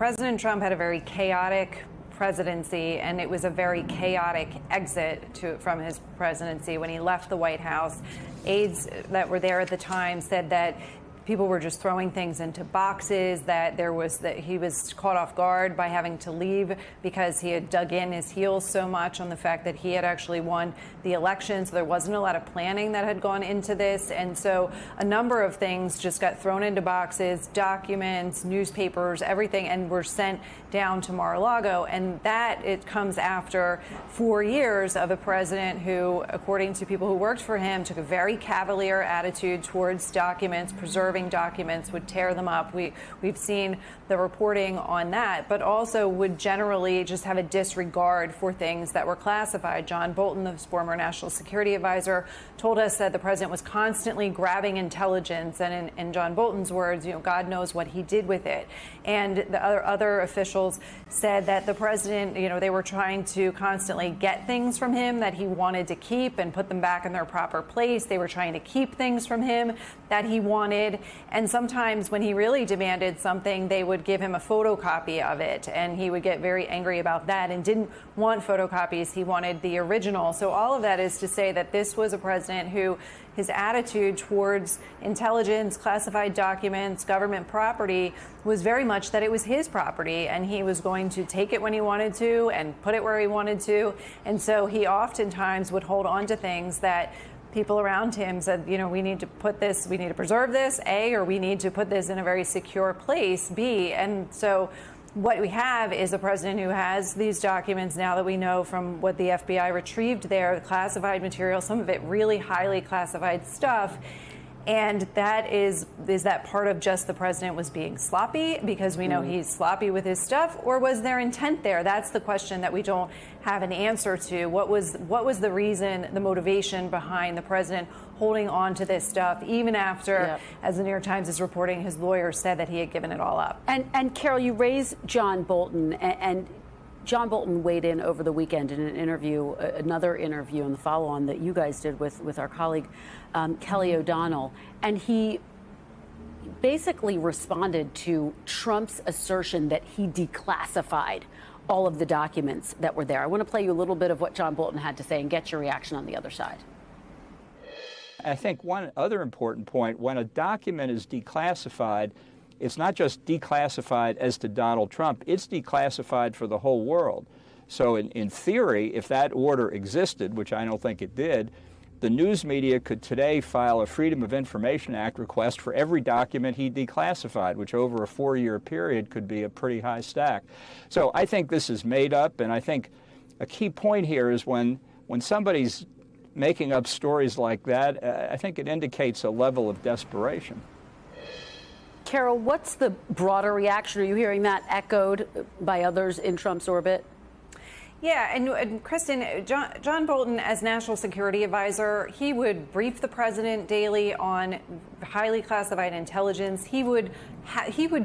President Trump had a very chaotic presidency, and it was a very chaotic exit from his presidency. When he left the White House, aides that were there at the time said that people were just throwing things into boxes, that he was caught off guard by having to leave because he had dug in his heels so much on the fact that he had actually won the election. So there wasn't a lot of planning that had gone into this. And so a number of things just got thrown into boxes, documents, newspapers, everything, and were sent down to Mar-a-Lago. And that it comes after 4 years of a president who, according to people who worked for him, took a very cavalier attitude towards documents, preserving documents, would tear them up. We've seen the reporting on that, but also would generally just have a disregard for things that were classified. John Bolton, the former national security advisor, told us that the president was constantly grabbing intelligence, and in John Bolton's words, God knows what he did with it. And the other officials said that the president, they were trying to constantly get things from him that he wanted to keep and put them back in their proper place. They were trying to keep things from him that he wanted. And sometimes when he really demanded something, they would give him a photocopy of it. And he would get very angry about that and didn't want photocopies. He wanted the original. So all of that is to say that this was a president who his attitude towards intelligence, classified documents, government property was very much that it was his property, and he was going to take it when he wanted to and put it where he wanted to. And so he oftentimes would hold on to things that people around him said, we need to preserve this, A, or we need to put this in a very secure place, B. And so what we have is a president who has these documents now that we know from what the FBI retrieved there, classified material, some of it really highly classified stuff. And that is that part of just the president was being sloppy because we know he's sloppy with his stuff, or was there intent there? That's the question that we don't have an answer to. What was the reason, the motivation behind the president holding on to this stuff, even after, as the New York Times is reporting, his lawyer said that he had given it all up? And Carol, you raised John Bolton, and John Bolton weighed in over the weekend in an interview, another interview in the follow-on that you guys did with our colleague Kelly O'Donnell, and he basically responded to Trump's assertion that he declassified all of the documents that were there. I want to play you a little bit of what John Bolton had to say and get your reaction on the other side. I think one other important point, when a document is declassified, it's not just declassified as to Donald Trump, it's declassified for the whole world. So in theory, if that order existed, which I don't think it did, the news media could today file a Freedom of Information Act request for every document he declassified, which over a 4-year period could be a pretty high stack. So I think this is made up, and I think a key point here is when somebody's making up stories like that, I think it indicates a level of desperation. Carol, what's the broader reaction? Are you hearing that echoed by others in Trump's orbit? Yeah, and Kristen, John Bolton, as national security advisor, he would brief the president daily on highly classified intelligence. He would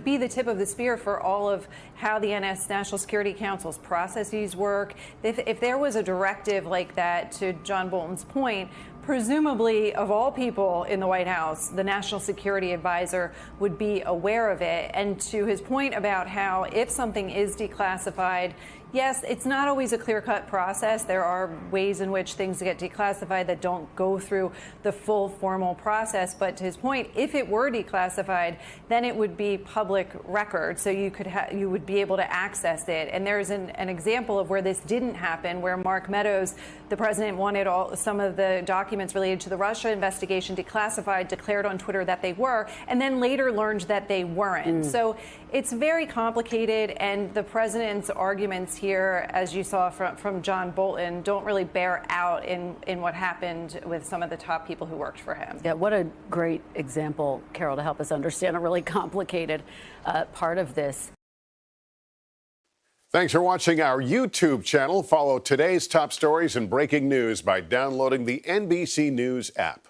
be the tip of the spear for all of how the National Security Council's processes work. If there was a directive like that, to John Bolton's point, presumably, of all people in the White House, the national security advisor would be aware of it. And to his point about how if something is declassified, yes, it's not always a clear-cut process. There are ways in which things get declassified that don't go through the full formal process. But to his point, if it were declassified, then it would be public record, so you would be able to access it. And there's an example of where this didn't happen, where Mark Meadows, the president, wanted some of the documents related to the Russia investigation declassified, declared on Twitter that they were, and then later learned that they weren't. So it's very complicated, and the president's arguments here, as you saw from John Bolton, don't really bear out in what happened with some of the top people who worked for him. Yeah, what a great example, Carol, to help us understand a really complicated part of this. Thanks for watching our YouTube channel. Follow today's top stories and breaking news by downloading the NBC News app.